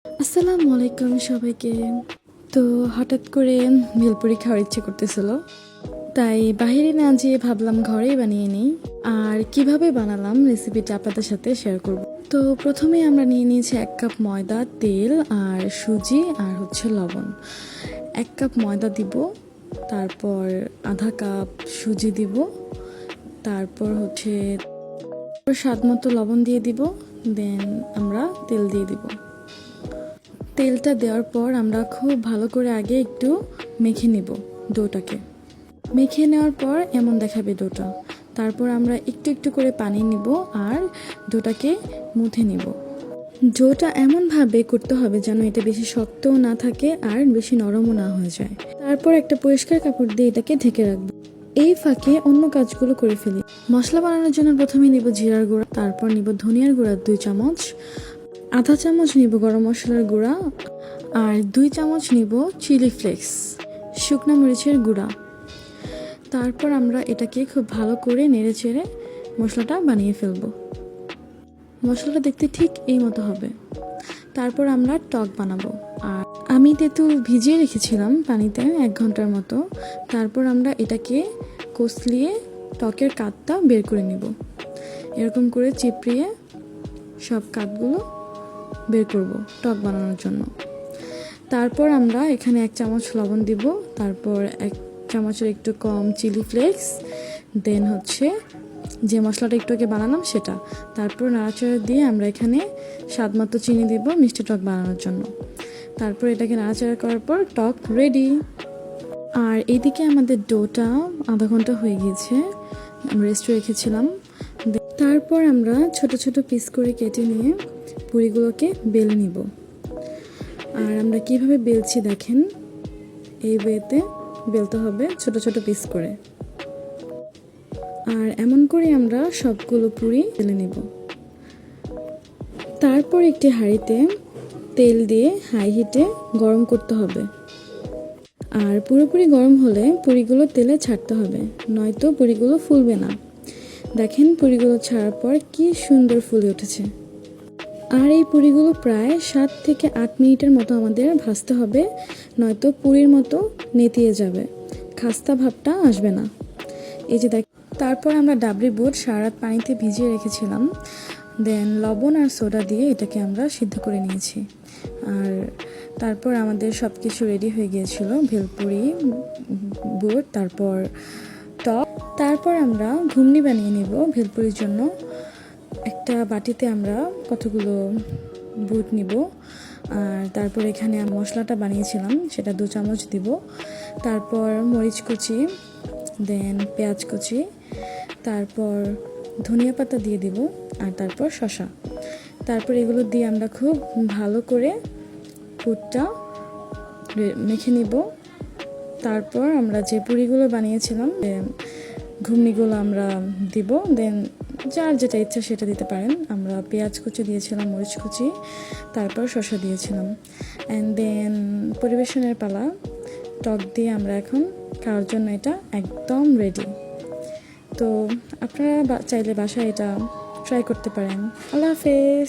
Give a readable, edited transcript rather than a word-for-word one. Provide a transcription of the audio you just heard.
আসসালামু আলাইকুম সবাইকে। তো হঠাৎ করে ভেলপুরি খাওয়ার ইচ্ছে করতেছিল, তাই বাইরে না যেয়ে ভাবলাম ঘরেই বানিয়ে নিই। আর কিভাবে বানালাম রেসিপিটা আপনাদের সাথে শেয়ার করব। তো প্রথমে আমরা নিয়ে নিয়েছি 1 কাপ ময়দা, তেল আর সুজি আর লবণ। 1 কাপ ময়দা দিব, তারপর আধা কাপ সুজি দিব, তারপর স্বাদ মতো লবণ দিয়ে দিব, দেন আমরা তেল দিয়ে দিব। তেলটা দেওয়ার পর আমরা খুব ভালো করে আগে একটু মেখে নেব ডোটাকে। মেখে নেওয়ার পর এমন দেখাবে ডোটা। তারপর আমরা একটু একটু করে পানি নিব আর ডোটাকে মুথে নিব। ডোটা এমনভাবে করতে হবে যেন এটা বেশি শক্তও না থাকে আর বেশি নরমও না হয়ে যায়। তারপর একটা পরিষ্কার কাপড় দিয়ে এটাকে ঢেকে রাখবো। এই ফাঁকে অন্য কাজগুলো করে ফেলি। মশলা বানানোর জন্য প্রথমে নিব জিরার গুঁড়া, তারপর নিব ধনিয়ার গুঁড়া 2 চামচ, আধা চামচ নিব গরম মশলার গুঁড়া, আর 2 চামচ নিব চিলি ফ্লেক্স শুকনো মরিচের গুঁড়া। তারপর আমরা এটাকে খুব ভালো করে নেড়ে চেড়ে মশলাটা বানিয়ে ফেলবো। মশলাটা দেখতে ঠিক এই মতো হবে। তারপর আমরা টক বানাবো। আর আমি তেঁতুল ভিজিয়ে রেখেছিলাম পানিতে 1 ঘন্টার মতো। তারপর আমরা এটাকে কষলিয়ে টকের কাতটা বের করে নিব। এরকম করে চিপড়িয়ে সব কাতগুলো বের করব টক বানানোর জন্য। তারপর আমরা এখানে 1 চামচ লবণ দিব, তারপর 1 চামচের একটু কম চিলি ফ্লেক্স, দেন যে মশলাটা একটু আগে বানালাম সেটা। তারপর নাড়াচাড়া দিয়ে আমরা এখানে স্বাদ মতো চিনি দিব মিষ্টি টক বানানোর জন্য। তারপর এটাকে নাড়াচাড়া করার পর টক রেডি। আর এইদিকে আমাদের ডোটা আধা ঘন্টা হয়ে গিয়েছে, আমরা রেস্টে রেখেছিলাম। তারপর আমরা ছোট ছোট পিস করে কেটে নিয়ে পুরিগুলোকে বেলে নিব। আর আমরা কিভাবে বেলছি দেখেন, এই ওয়েতে বেলতে হবে ছোট ছোট পিস করে। আর এমন করে আমরা সবগুলো পুরি বেলে নিব। তারপর একটি হাঁড়িতে তেল দিয়ে হাই হিটে গরম করতে হবে। আর পুরোপুরি গরম হলে পুরিগুলো তেলে ছাড়তে হবে, নয়তো পুরিগুলো ফুলবে না। দেখেন পুরিগুলো ছাড়ার পর কি সুন্দর ফুলে উঠেছে। আর এই পুরিগুলো প্রায় 7 থেকে 8 মিনিটের মতো আমাদের ভাজতে হবে, নয়তো পুরির মতো নেতিয়ে যাবে, খাস্তা ভাবটা আসবে না। এই যে দেখ। তারপর আমরা ডাবরি বুট সারা রাত পানিতে ভিজিয়ে রেখেছিলাম, দেন লবণ আর সোডা দিয়ে এটাকে আমরা সিদ্ধ করে নিয়েছি। আর তারপর আমাদের সব কিছু রেডি হয়ে গিয়েছিল, ভেলপুরি, বুট, তারপর টক। তারপর আমরা ঘুগনি বানিয়ে নেব ভেলপুরির জন্য। একটা বাটিতে আমরা কতগুলো বুট নিব, আর তারপর এখানে মশলাটা বানিয়েছিলাম সেটা 2 চামচ দিব, তারপর মরিচ কুচি, দেন পেঁয়াজ কুচি, তারপর ধনিয়া পাতা দিয়ে দিব, আর তারপর শসা। তারপর এগুলো দিয়ে আমরা খুব ভালো করে পুরটা মেখে নিব। তারপর আমরা যে পুরিগুলো বানিয়েছিলাম, ঘুগনিগুলো আমরা দিব, দেন যার যেটা ইচ্ছা সেটা দিতে পারেন। আমরা পেঁয়াজ কুচি দিয়েছিলাম, মরিচ কুচি, তারপর শসা দিয়েছিলাম। অ্যান্ড দেন পরিবেশনের পালা। টক দিয়ে আমরা এখন খাওয়ার জন্য এটা একদম রেডি। তো আপনারা চাইলে বাসায় এটা ট্রাই করতে পারেন। আল্লাহ হাফেজ।